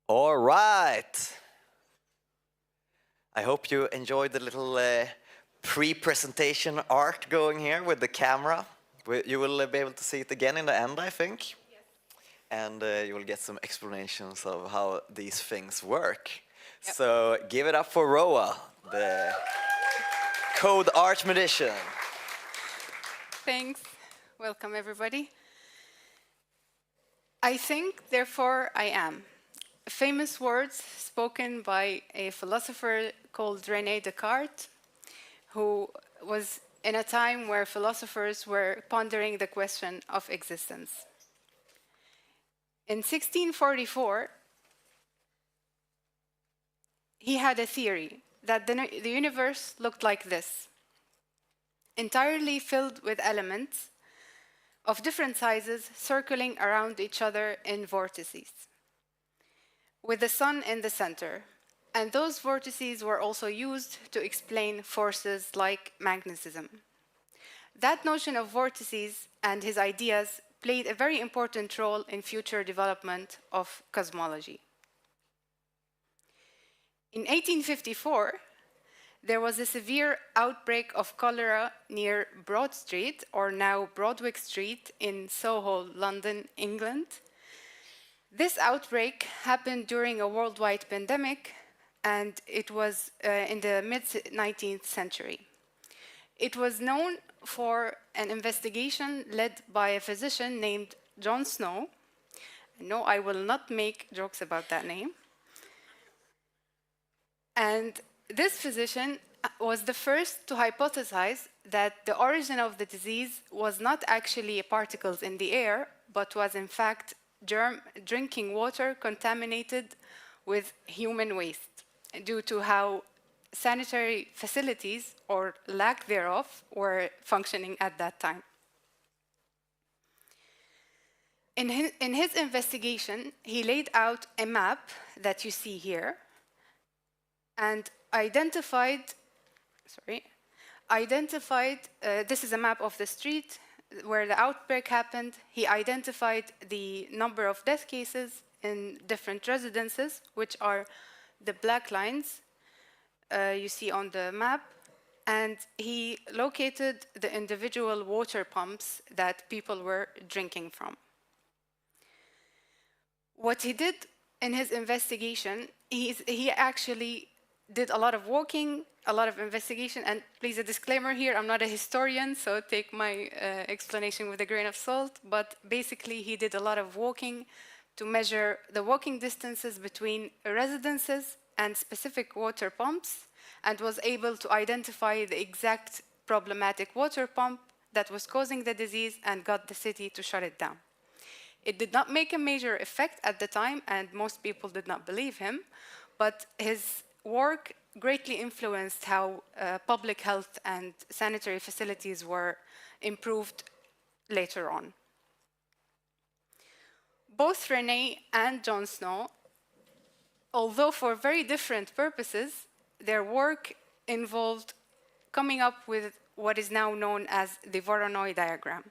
All right. I hope you enjoyed the little pre-presentation art going here with the camera. You will be able to see it again in the end, I think. Yes. And you will get some explanations of how these things work. Yep. So give it up for Roaa, the code art magician. Thanks. Welcome, everybody. I think, therefore I am. Famous words spoken by a philosopher called René Descartes, who was in a time where philosophers were pondering the question of existence. In 1644, he had a theory that the universe looked like this, entirely filled with elements of different sizes circling around each other in vortices, with the sun in the center. And those vortices were also used to explain forces like magnetism. That notion of vortices and his ideas played a very important role in future development of cosmology. In 1854, there was a severe outbreak of cholera near Broad Street, or now Broadwick Street, in Soho, London, England. This outbreak happened during a worldwide pandemic, and it was in the mid-19th century. It was known for an investigation led by a physician named John Snow. No, I will not make jokes about that name. And this physician was the first to hypothesize that the origin of the disease was not actually particles in the air, but was in fact drinking water contaminated with human waste due to how sanitary facilities, or lack thereof, were functioning at that time. In his investigation, he laid out a map that you see here and identified, this is a map of the street where the outbreak happened. He identified the number of death cases in different residences, which are the black lines you see on the map, and he located the individual water pumps that people were drinking from. What he did in his investigation, he actually did a lot of walking, a lot of investigation, and please, a disclaimer here, I'm not a historian, so take my explanation with a grain of salt, but basically he did a lot of walking to measure the walking distances between residences and specific water pumps, and was able to identify the exact problematic water pump that was causing the disease and got the city to shut it down. It did not make a major effect at the time, and most people did not believe him, but his work greatly influenced how public health and sanitary facilities were improved later on. Both René and John Snow, although for very different purposes, their work involved coming up with what is now known as the Voronoi diagram.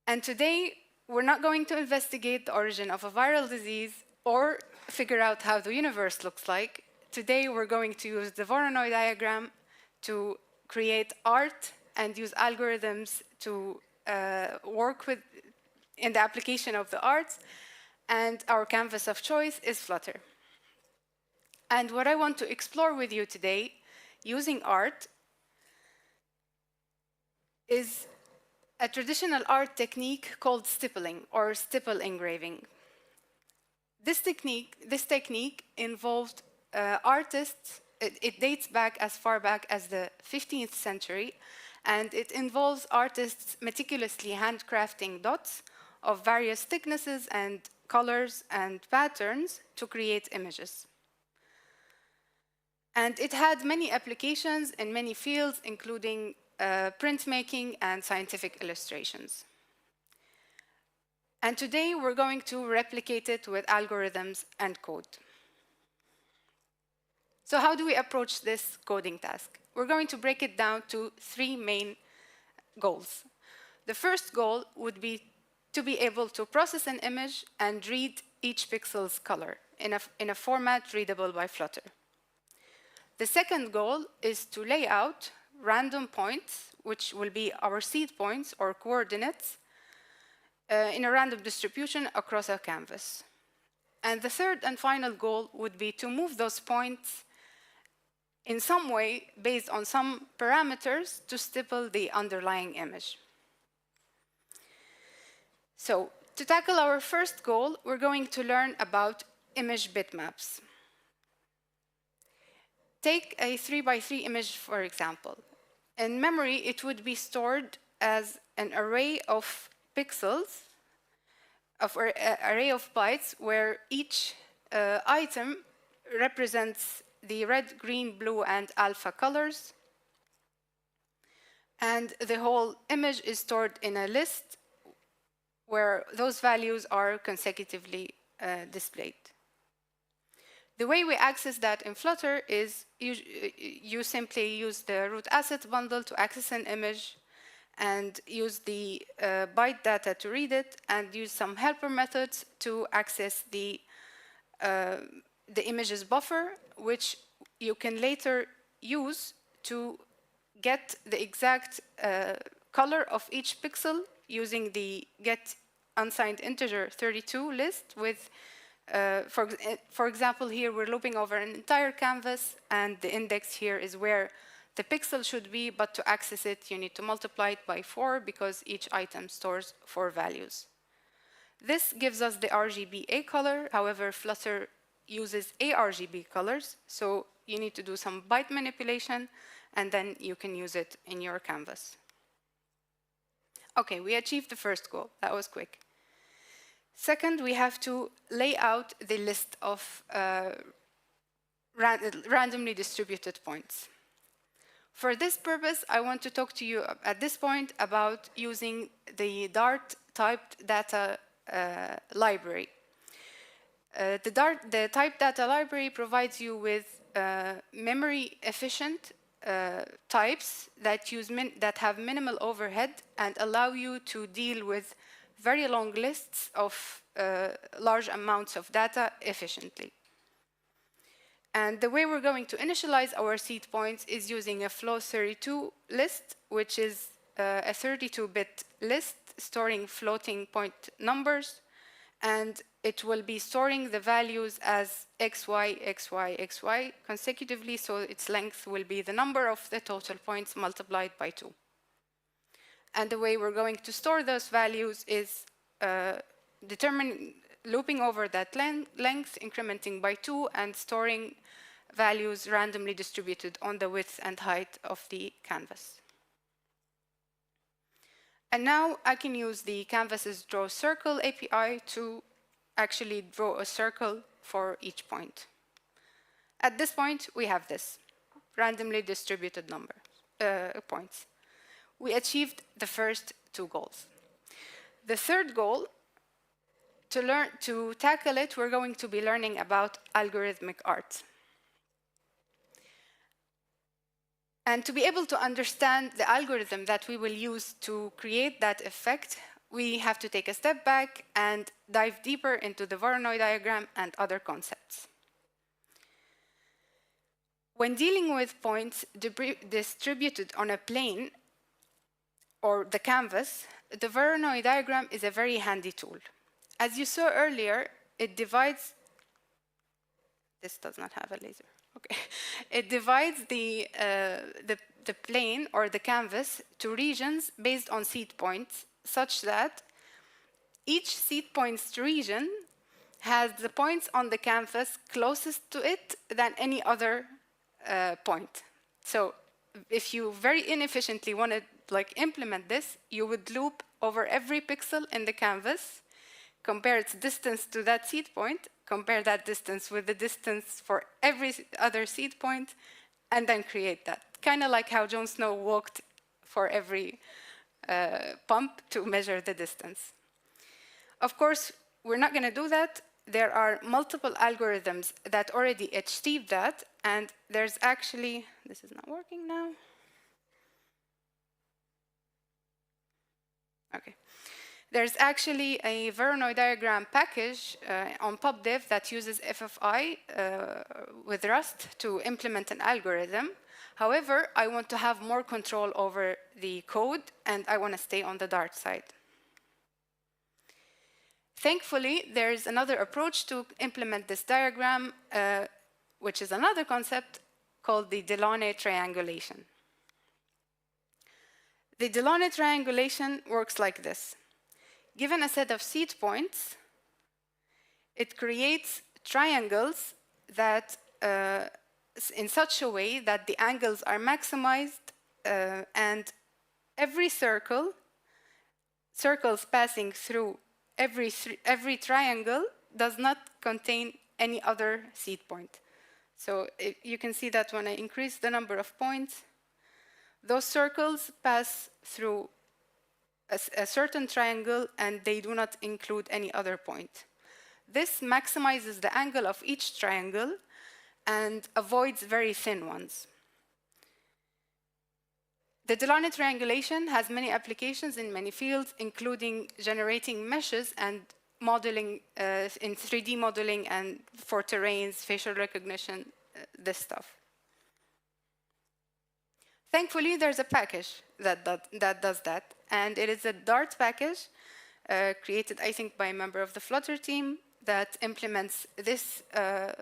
And today, we're not going to investigate the origin of a viral disease or figure out how the universe looks like. Today, we're going to use the Voronoi diagram to create art and use algorithms to work with in the application of the arts, and our canvas of choice is Flutter. And what I want to explore with you today, using art, is a traditional art technique called stippling, or stipple engraving. This technique involved artists. It dates back as far back as the 15th century, and it involves artists meticulously handcrafting dots of various thicknesses and colors and patterns to create images. And it had many applications in many fields, including printmaking and scientific illustrations. And today, we're going to replicate it with algorithms and code. So how do we approach this coding task? We're going to break it down to three main goals. The first goal would be to be able to process an image and read each pixel's color in a format readable by Flutter. The second goal is to lay out random points, which will be our seed points or coordinates, in a random distribution across our canvas. And the third and final goal would be to move those points in some way based on some parameters to stipple the underlying image. So to tackle our first goal, we're going to learn about image bitmaps. Take a 3x3 image, for example. In memory, it would be stored as an array of pixels, or an array of bytes, where each item represents the red, green, blue, and alpha colors. And the whole image is stored in a list where those values are consecutively displayed. The way we access that in Flutter is you simply use the root asset bundle to access an image and use the byte data to read it and use some helper methods to access the image's buffer, which you can later use to get the exact color of each pixel using the get unsigned integer 32 list with, for example, here we're looping over an entire canvas and the index here is where the pixel should be, but to access it, you need to multiply it by 4 because each item stores 4 values. This gives us the RGB A color. However, Flutter uses ARGB colors, so you need to do some byte manipulation, and then you can use it in your canvas. Okay, we achieved the first goal. That was quick. Second, we have to lay out the list of randomly distributed points. For this purpose, I want to talk to you at this point about using the Dart typed data library. The typed data library provides you with memory efficient types that have minimal overhead and allow you to deal with very long lists of large amounts of data efficiently. And the way we're going to initialize our seed points is using a flow32 list, which is a 32-bit list storing floating point numbers. And it will be storing the values as xy, xy, xy consecutively, so its length will be the number of the total points multiplied by 2. And the way we're going to store those values is looping over that length, incrementing by 2, and storing values randomly distributed on the width and height of the canvas. And now I can use the Canvas's Draw Circle API to actually draw a circle for each point. At this point, we have this, randomly distributed number points. We achieved the first 2 goals. The third goal, to tackle it, we're going to be learning about algorithmic art. And to be able to understand the algorithm that we will use to create that effect, we have to take a step back and dive deeper into the Voronoi diagram and other concepts. When dealing with points distributed on a plane or the canvas, the Voronoi diagram is a very handy tool. As you saw earlier, it divides. This does not have a laser. Okay. It divides the plane or the canvas to regions based on seed points, such that each seed point's region has the points on the canvas closest to it than any other point. So if you very inefficiently want to implement this, you would loop over every pixel in the canvas, compare its distance to that seed point, compare that distance with the distance for every other seed point, and then create that. Kind of like how Jon Snow walked for every pump to measure the distance. Of course, we're not going to do that. There are multiple algorithms that already achieve that, and there's actually, this is not working now. Okay. There's actually a Voronoi diagram package on PubDev that uses FFI with Rust to implement an algorithm. However, I want to have more control over the code, and I want to stay on the Dart side. Thankfully, there's another approach to implement this diagram, which is another concept called the Delaunay triangulation. The Delaunay triangulation works like this. Given a set of seed points, it creates triangles that in such a way that the angles are maximized and every circles passing through every triangle does not contain any other seed point. So you can see that when I increase the number of points, those circles pass through a certain triangle and they do not include any other point. This maximizes the angle of each triangle and avoids very thin ones. The Delaunay triangulation has many applications in many fields, including generating meshes and modeling in 3D modeling and for terrains, facial recognition, this stuff. Thankfully, there's a package that does that, and it is a Dart package created, I think, by a member of the Flutter team that implements this, the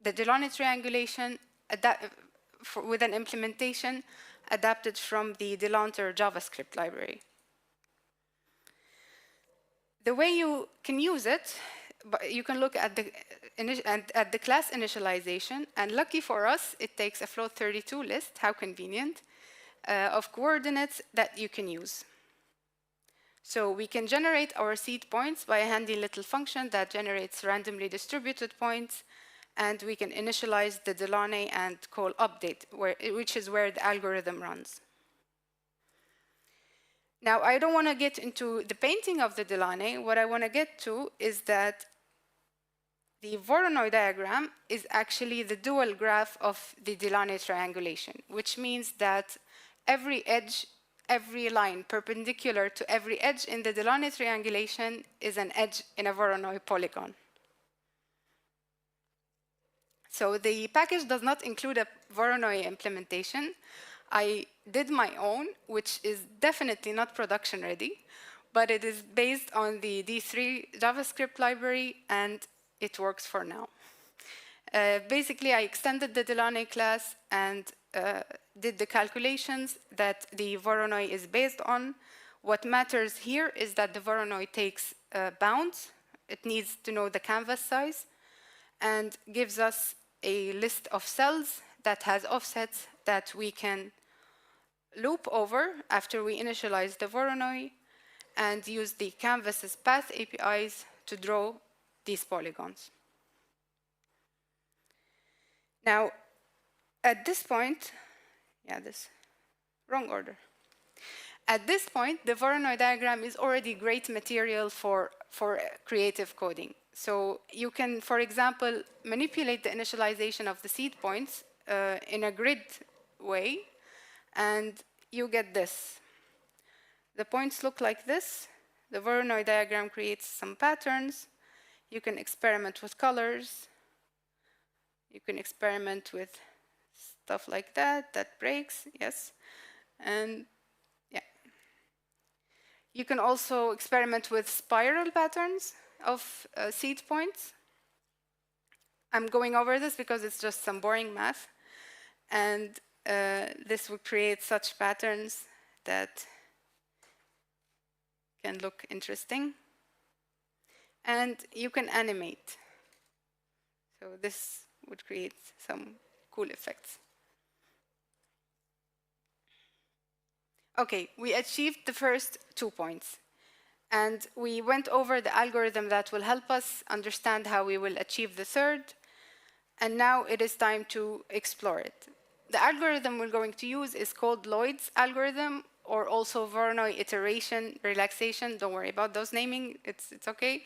Delaunay triangulation with an implementation adapted from the Delaunter JavaScript library. The way you can use it, you can look at the class initialization, and lucky for us, it takes a float32 list, how convenient, of coordinates that you can use. So we can generate our seed points by a handy little function that generates randomly distributed points, and we can initialize the Delaunay and call update, which is where the algorithm runs. Now, I don't want to get into the painting of the Delaunay. What I want to get to is that the Voronoi diagram is actually the dual graph of the Delaunay triangulation, which means that every edge, every line perpendicular to every edge in the Delaunay triangulation is an edge in a Voronoi polygon. So the package does not include a Voronoi implementation. I did my own, which is definitely not production ready, but it is based on the D3 JavaScript library, and it works for now. Basically, I extended the Delaunay class and did the calculations that the Voronoi is based on. What matters here is that the Voronoi takes bounds. It needs to know the canvas size and gives us a list of cells that has offsets that we can loop over after we initialize the Voronoi and use the canvas's path APIs to draw these polygons. Now, at this point, wrong order. At this point, the Voronoi diagram is already great material for creative coding. So you can, for example, manipulate the initialization of the seed points in a grid way, and you get this. The points look like this. The Voronoi diagram creates some patterns. You can experiment with colors. You can experiment with stuff like that breaks, yes. And yeah. You can also experiment with spiral patterns of seed points. I'm going over this because it's just some boring math. And this would create such patterns that can look interesting. And you can animate. So this would create some cool effects. Okay, we achieved the first 2 points. And we went over the algorithm that will help us understand how we will achieve the third. And now it is time to explore it. The algorithm we're going to use is called Lloyd's algorithm, or also Voronoi iteration relaxation. Don't worry about those naming, it's okay.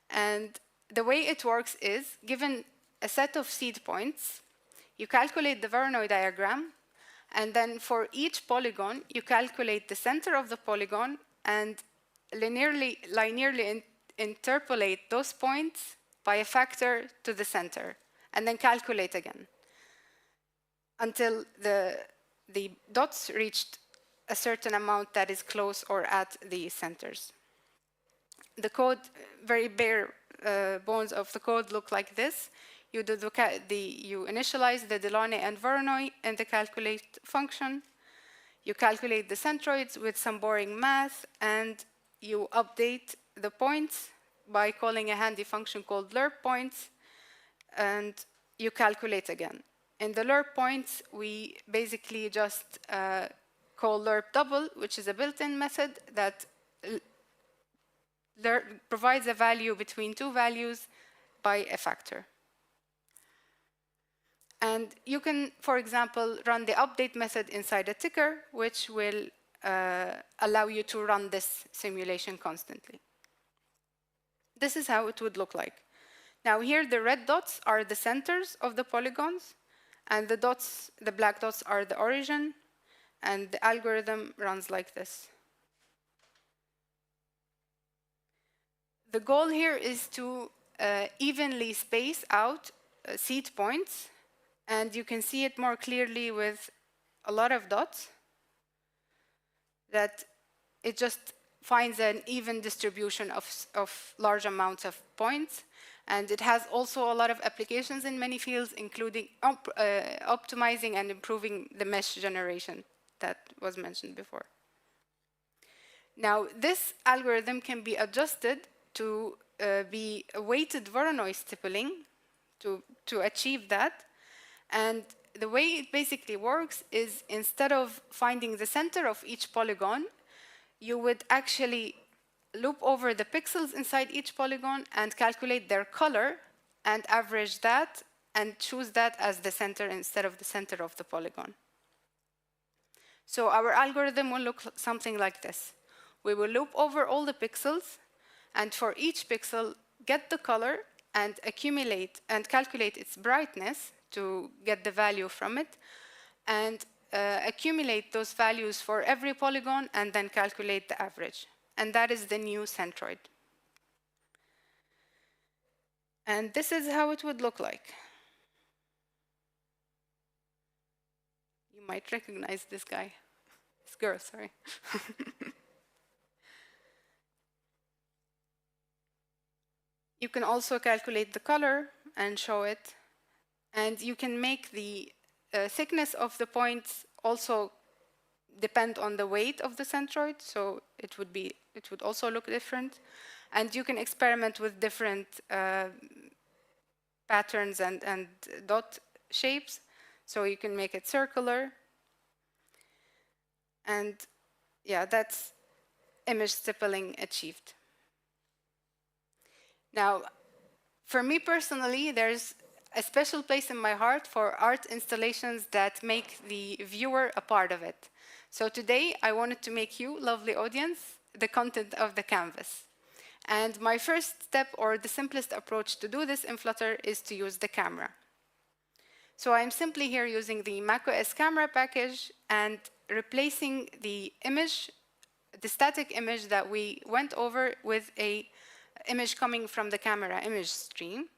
And the way it works is, given a set of seed points, you calculate the Voronoi diagram, and then for each polygon, you calculate the center of the polygon and linearly interpolate those points by a factor to the center, and then calculate again until the dots reached a certain amount that is close or at the centers. The code, very bare bones of the code look like this. You initialize the Delaunay and Voronoi in the calculate function. You calculate the centroids with some boring math, and you update the points by calling a handy function called lerp points, and you calculate again. In the lerp points, we basically just call lerp double, which is a built-in method that provides a value between two values by a factor. And you can, for example, run the update method inside a ticker, which will allow you to run this simulation constantly. This is how it would look like. Now here, the red dots are the centers of the polygons, and the black dots are the origin, and the algorithm runs like this. The goal here is to evenly space out seed points, and you can see it more clearly with a lot of dots, that it just finds an even distribution of large amounts of points. And it has also a lot of applications in many fields, including optimizing and improving the mesh generation that was mentioned before. Now, this algorithm can be adjusted to be a weighted Voronoi stippling to achieve that. And the way it basically works is, instead of finding the center of each polygon, you would actually loop over the pixels inside each polygon and calculate their color and average that and choose that as the center instead of the center of the polygon. So our algorithm will look something like this. We will loop over all the pixels, and for each pixel, get the color and accumulate and calculate its brightness to get the value from it, and accumulate those values for every polygon, and then calculate the average. And that is the new centroid. And this is how it would look like. You might recognize this guy. This girl, sorry. You can also calculate the color and show it. And you can make the thickness of the points also depend on the weight of the centroid, so it would also look different. And you can experiment with different patterns and dot shapes, so you can make it circular. And yeah, that's image stippling achieved. Now, for me personally, there's a special place in my heart for art installations that make the viewer a part of it. So today, I wanted to make you, lovely audience, the content of the canvas. And my first step, or the simplest approach to do this in Flutter, is to use the camera. So I'm simply here using the macOS camera package and replacing the image, the static image that we went over, with an image coming from the camera image stream.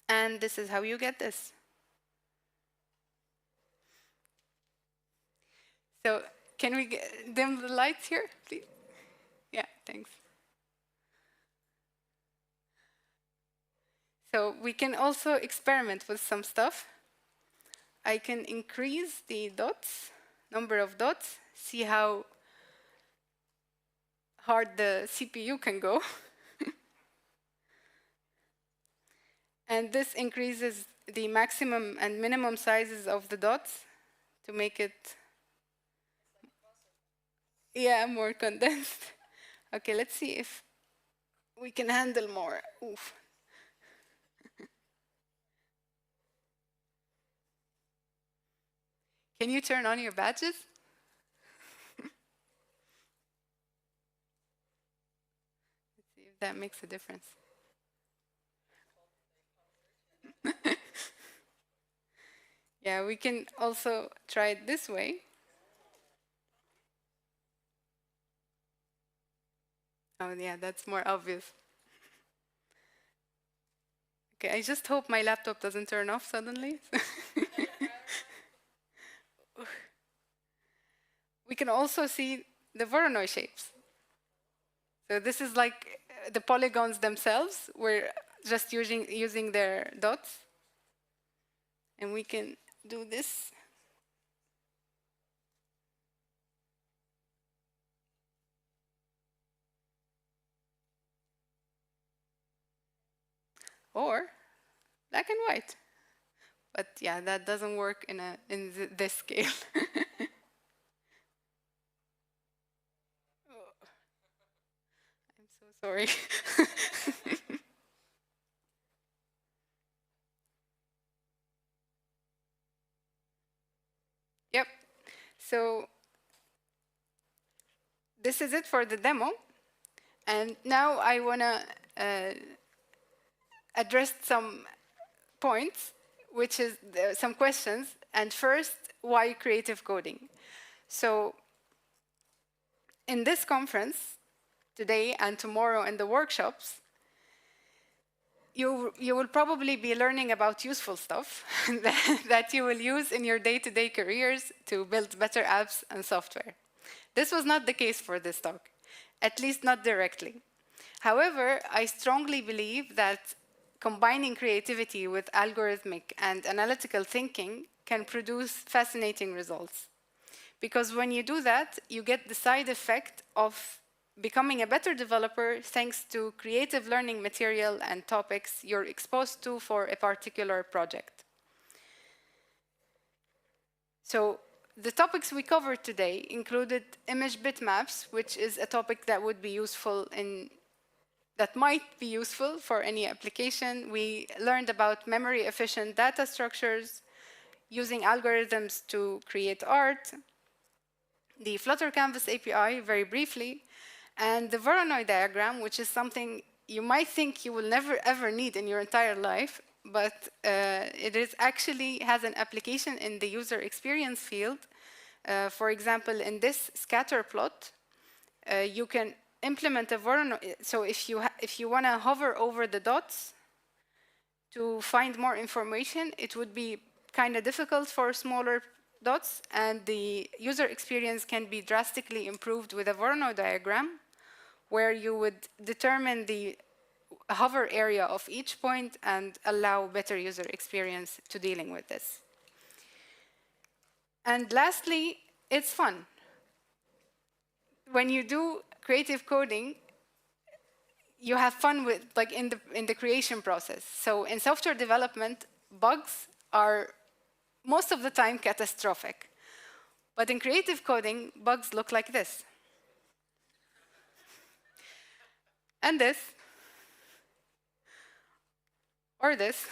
And this is how you get this. So can we dim the lights here, please? Yeah, thanks. So we can also experiment with some stuff. I can increase the dots, number of dots, see how hard the CPU can go. And this increases the maximum and minimum sizes of the dots to make it, yeah, more condensed. Okay, let's see if we can handle more. Oof. Can you turn on your badges? Let's see if that makes a difference. Yeah, we can also try it this way. Oh, yeah, that's more obvious. Okay, I just hope my laptop doesn't turn off suddenly. We can also see the Voronoi shapes. So this is like the polygons themselves. We're just using their dots. And we can do this. Or black and white. But yeah, that doesn't work in this scale. Oh, I'm so sorry. Yep. So this is it for the demo. And now I want to address some points, which is some questions. And first, why creative coding? So in this conference, today and tomorrow in the workshops, you will probably be learning about useful stuff that you will use in your day-to-day careers to build better apps and software. This was not the case for this talk, at least not directly. However, I strongly believe that combining creativity with algorithmic and analytical thinking can produce fascinating results. Because when you do that, you get the side effect of becoming a better developer thanks to creative learning material and topics you're exposed to for a particular project. So the topics we covered today included image bitmaps, which is a topic that would be useful that might be useful for any application. We learned about memory-efficient data structures, using algorithms to create art, the Flutter Canvas API, very briefly, and the Voronoi diagram, which is something you might think you will never ever need in your entire life, but it is actually has an application in the user experience field. For example, in this scatter plot, you can implement a Voronoi. So if you want to hover over the dots to find more information, it would be kind of difficult for smaller dots, and the user experience can be drastically improved with a Voronoi diagram, where you would determine the hover area of each point and allow better user experience to dealing with this. And lastly, it's fun. When you do creative coding, you have fun with in the creation process. So in software development, bugs are most of the time catastrophic. But in creative coding, bugs look like this. And this. Or this.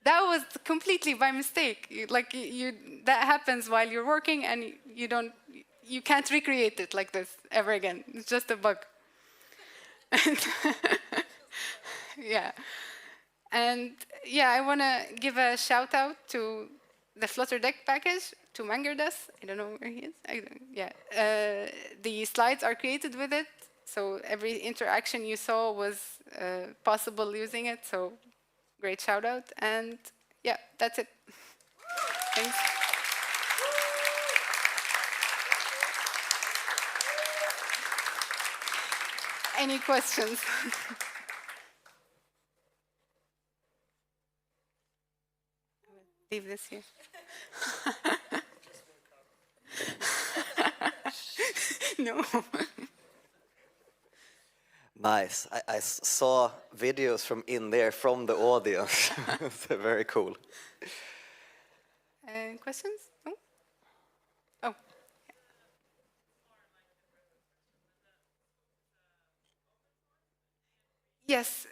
That was completely by mistake. That happens while you're working, and you can't recreate it like this ever again. It's just a bug. Yeah. And yeah, I want to give a shout out to the Flutter Deck package, to Mangerdas. I don't know where he is. Yeah. The slides are created with it. So every interaction you saw was possible using it. So great shout out. And yeah, that's it. Thanks. Any questions? Leave this here. No. Nice. I saw videos from in there from the audience. They're very cool. Questions? No? Oh. Yes.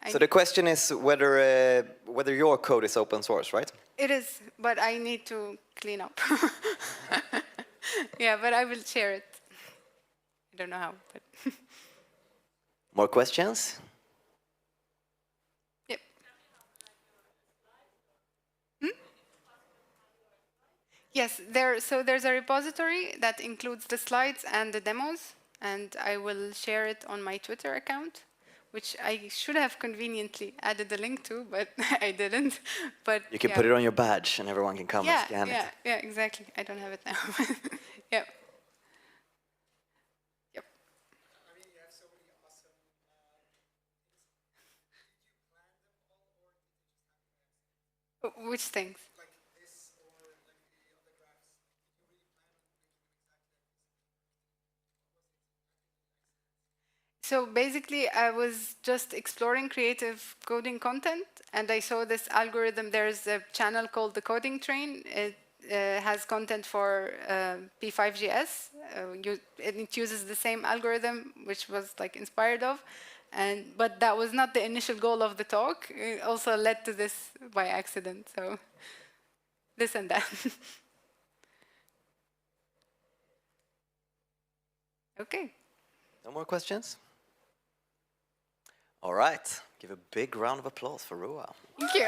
So the question is whether your code is open source, right? It is, but I need to clean up. Yeah, but I will share it. I don't know how, but. More questions? Yep. Yes, there's a repository that includes the slides and the demos, and I will share it on my Twitter account, which I should have conveniently added the link to, but I didn't. But You can yeah. put it on your badge and everyone can come and scan it. Yeah, exactly. I don't have it now. Yeah. Yep. I mean, you have so many awesome Which things? like this or like the other drafts. Did you really plan on making them exactly So basically, I was just exploring creative coding content, and I saw this algorithm. There's a channel called the Coding Train. It has content for P5GS. It uses the same algorithm, which was like inspired of, but that was not the initial goal of the talk. It also led to this by accident. So this and that. Okay. No more questions? All right. Give a big round of applause for Roaa. Thank you.